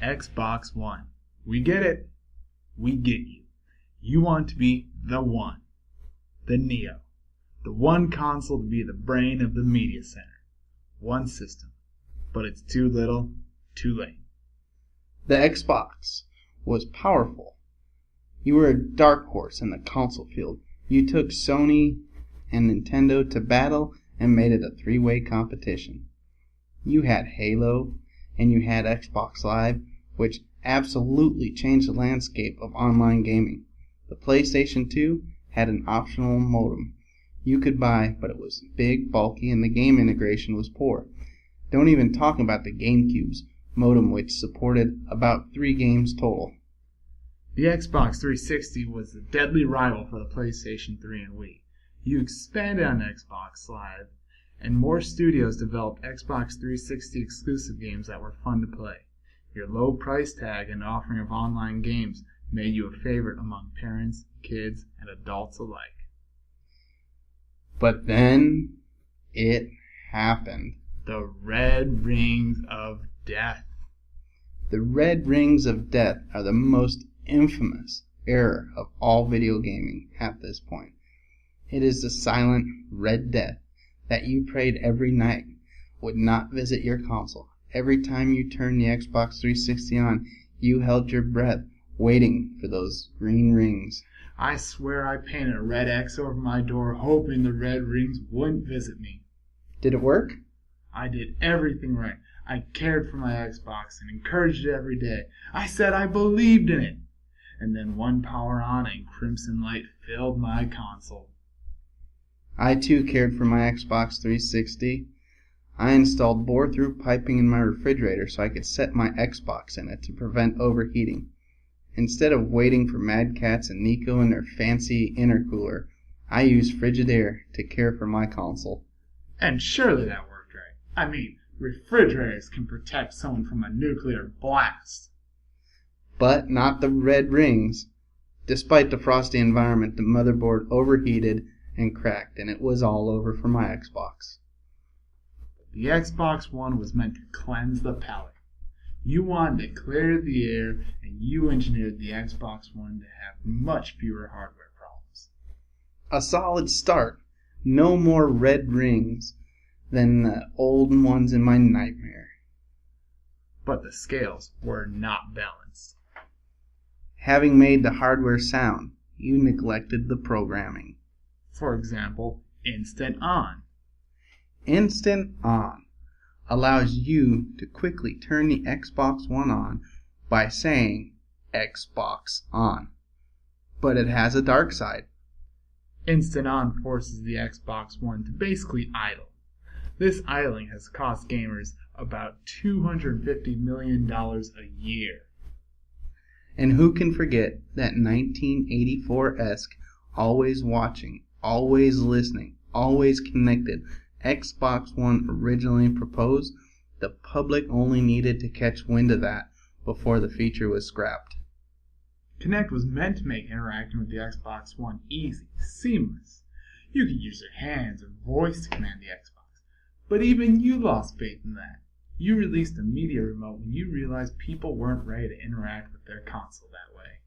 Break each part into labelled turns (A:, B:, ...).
A: Xbox One. We get it. We get you. You want to be the one, the Neo, the one console to be the brain of the media center. One system, but it's too little, too late.
B: The Xbox was powerful. You were a dark horse in the console field. You took Sony and Nintendo to battle and made it a three-way competition. You had Halo, and you had Xbox Live, which absolutely changed the landscape of online gaming. The PlayStation 2 had an optional modem you could buy, but it was big, bulky, and the game integration was poor. Don't even talk about the GameCube's modem, which supported about 3 games total.
A: The Xbox 360 was the deadly rival for the PlayStation 3 and Wii. You expanded on Xbox Live, and more studios developed Xbox 360 exclusive games that were fun to play. Your low price tag and offering of online games made you a favorite among parents, kids, and adults alike.
B: But then it happened.
A: The Red Rings of Death.
B: The Red Rings of Death are the most infamous error of all video gaming at this point. It is the silent Red Death that you prayed every night would not visit your console. Every time you turned the Xbox 360 on, you held your breath, waiting for those green rings.
A: I swear I painted a red X over my door, hoping the red rings wouldn't visit me.
B: Did it work?
A: I did everything right. I cared for my Xbox and encouraged it every day. I said I believed in it. And then one power on and crimson light filled my console.
B: I too cared for my Xbox 360. I installed bore-through piping in my refrigerator so I could set my Xbox in it to prevent overheating. Instead of waiting for Mad Catz and Nico and their fancy intercooler, I used Frigidaire to care for my console.
A: And surely that worked right. I mean, refrigerators can protect someone from a nuclear blast.
B: But not the red rings. Despite the frosty environment, the motherboard overheated and cracked, and it was all over for my Xbox.
A: The Xbox One was meant to cleanse the palate. You wanted to clear the air, and you engineered the Xbox One to have much fewer hardware problems.
B: A solid start. No more red rings than the old ones in my nightmare.
A: But the scales were not balanced.
B: Having made the hardware sound, you neglected the programming.
A: For example, Instant On.
B: Instant On allows you to quickly turn the Xbox One on by saying Xbox On. But it has a dark side.
A: Instant On forces the Xbox One to basically idle. This idling has cost gamers about $250 million a year.
B: And who can forget that 1984-esque, always watching, always listening, always connected Xbox One originally proposed? The public only needed to catch wind of that before the feature was scrapped.
A: Kinect was meant to make interacting with the Xbox One easy, seamless. You could use your hands or voice to command the Xbox. But even you lost faith in that. You released a media remote when you realized people weren't ready to interact with their console that way.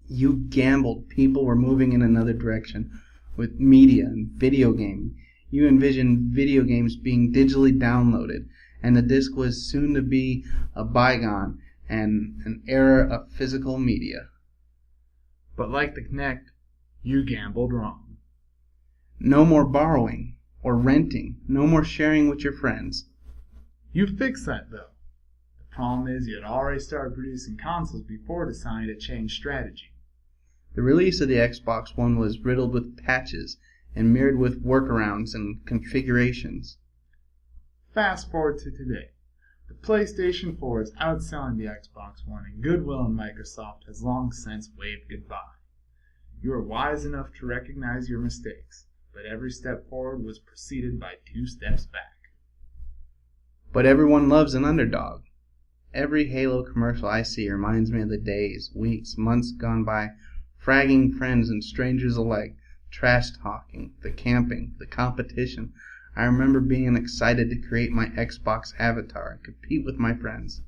B: You gambled people were moving in another direction with media and video gaming. You envisioned video games being digitally downloaded, and the disc was soon to be a bygone and an era of physical media.
A: But like the Kinect, you gambled wrong.
B: No more borrowing or renting. No more sharing with your friends.
A: You fixed that, though. The problem is you had already started producing consoles before deciding to change strategy.
B: The release of the Xbox One was riddled with patches and mirrored with workarounds and configurations.
A: Fast forward to today. The PlayStation 4 is outselling the Xbox One, and Goodwill and Microsoft has long since waved goodbye. You are wise enough to recognize your mistakes, but every step forward was preceded by 2 steps back.
B: But everyone loves an underdog. Every Halo commercial I see reminds me of the days, weeks, months gone by, fragging friends and strangers alike, trash talking, the camping, the competition. I remember being excited to create my Xbox avatar and compete with my friends.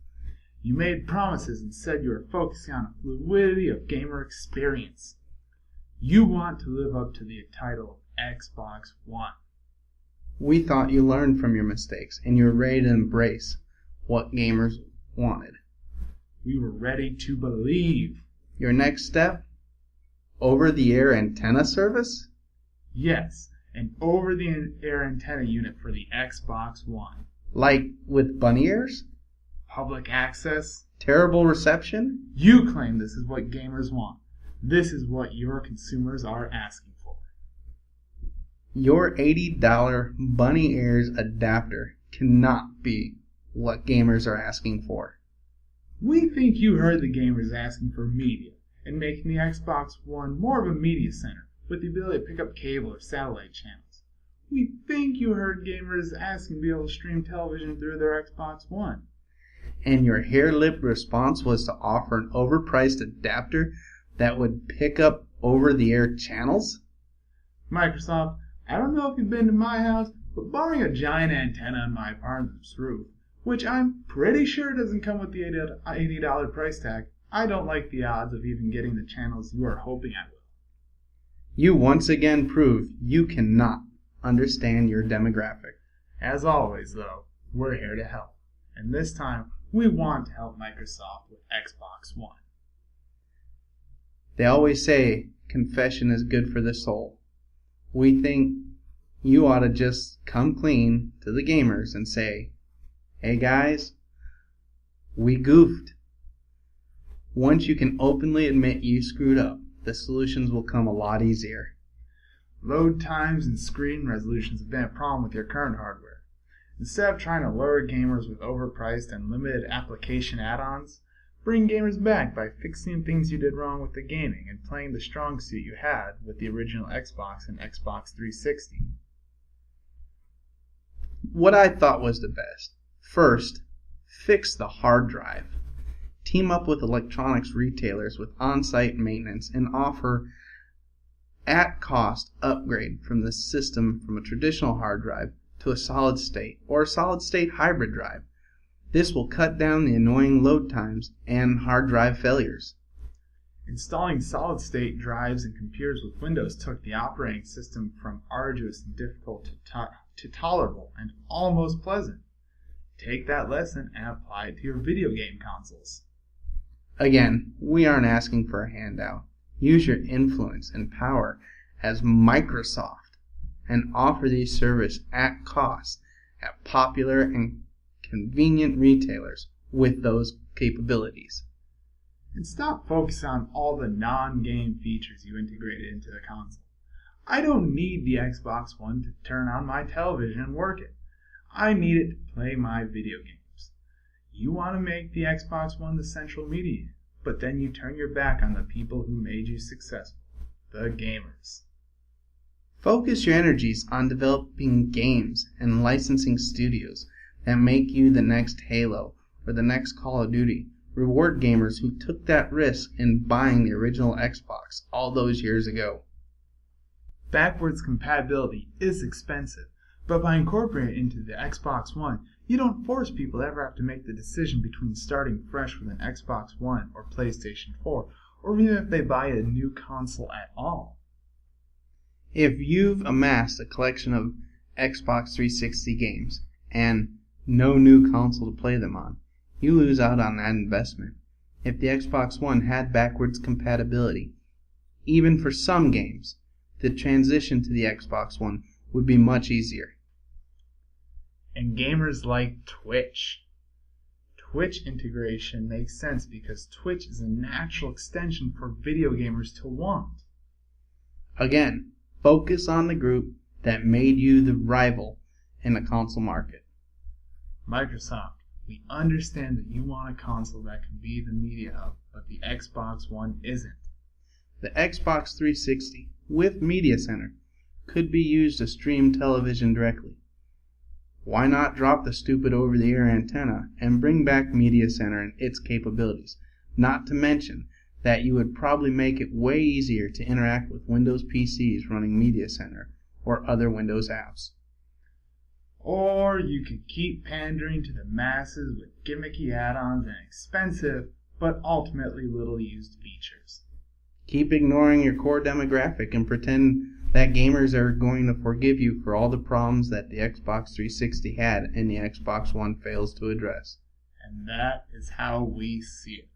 A: You made promises and said you were focusing on a fluidity of gamer experience. You want to live up to the title of Xbox One.
B: We thought you learned from your mistakes and you were ready to embrace what gamers wanted.
A: We were ready to believe.
B: Your next step? Over-the-air antenna service?
A: Yes, an over-the-air antenna unit for the Xbox One.
B: Like with bunny ears?
A: Public access?
B: Terrible reception?
A: You claim this is what gamers want. This is what your consumers are asking for.
B: Your $80 bunny ears adapter cannot be what gamers are asking for.
A: We think you heard the gamers asking for media and making the Xbox One more of a media center with the ability to pick up cable or satellite channels. We think you heard gamers asking to be able to stream television through their Xbox One.
B: And your hair-lip response was to offer an overpriced adapter that would pick up over-the-air channels?
A: Microsoft, I don't know if you've been to my house, but barring a giant antenna on my apartment's roof, which I'm pretty sure doesn't come with the $80 price tag, I don't like the odds of even getting the channels you are hoping I will.
B: You once again proved you cannot understand your demographic.
A: As always, though, we're here to help. And this time, we want to help Microsoft with Xbox One.
B: They always say confession is good for the soul. We think you ought to just come clean to the gamers and say, hey guys, we goofed. Once you can openly admit you screwed up, the solutions will come a lot easier.
A: Load times and screen resolutions have been a problem with your current hardware. Instead of trying to lure gamers with overpriced and limited application add-ons, bring gamers back by fixing things you did wrong with the gaming and playing the strong suit you had with the original Xbox and Xbox 360.
B: What I thought was the best. First, fix the hard drive. Team up with electronics retailers with on-site maintenance and offer at-cost upgrade from the system from a traditional hard drive to a solid state or a solid state hybrid drive. This will cut down the annoying load times and hard drive failures.
A: Installing solid state drives and computers with Windows took the operating system from arduous and difficult to tolerable and almost pleasant. Take that lesson and apply it to your video game consoles.
B: Again, we aren't asking for a handout. Use your influence and power as Microsoft and offer these services at cost at popular and convenient retailers with those capabilities.
A: And stop focusing on all the non-game features you integrated into the console. I don't need the Xbox One to turn on my television and work it. I need it to play my video games. You want to make the Xbox One the central media, but then you turn your back on the people who made you successful, the gamers.
B: Focus your energies on developing games and licensing studios that make you the next Halo or the next Call of Duty. Reward gamers who took that risk in buying the original Xbox all those years ago.
A: Backwards compatibility is expensive, but by incorporating it into the Xbox One, you don't force people to ever have to make the decision between starting fresh with an Xbox One or PlayStation 4, or even if they buy a new console at all.
B: If you've amassed a collection of Xbox 360 games and no new console to play them on, you lose out on that investment. If the Xbox One had backwards compatibility, even for some games, the transition to the Xbox One would be much easier.
A: And gamers like Twitch. Twitch integration makes sense because Twitch is a natural extension for video gamers to want.
B: Again, focus on the group that made you the rival in the console market.
A: Microsoft, we understand that you want a console that can be the media hub, but the Xbox One isn't.
B: The Xbox 360 with Media Center could be used to stream television directly. Why not drop the stupid over-the-air antenna and bring back Media Center and its capabilities? Not to mention that you would probably make it way easier to interact with Windows PCs running Media Center or other Windows apps.
A: Or you could keep pandering to the masses with gimmicky add-ons and expensive, but ultimately little used features.
B: Keep ignoring your core demographic and pretend that gamers are going to forgive you for all the problems that the Xbox 360 had and the Xbox One fails to address.
A: And that is how we see it.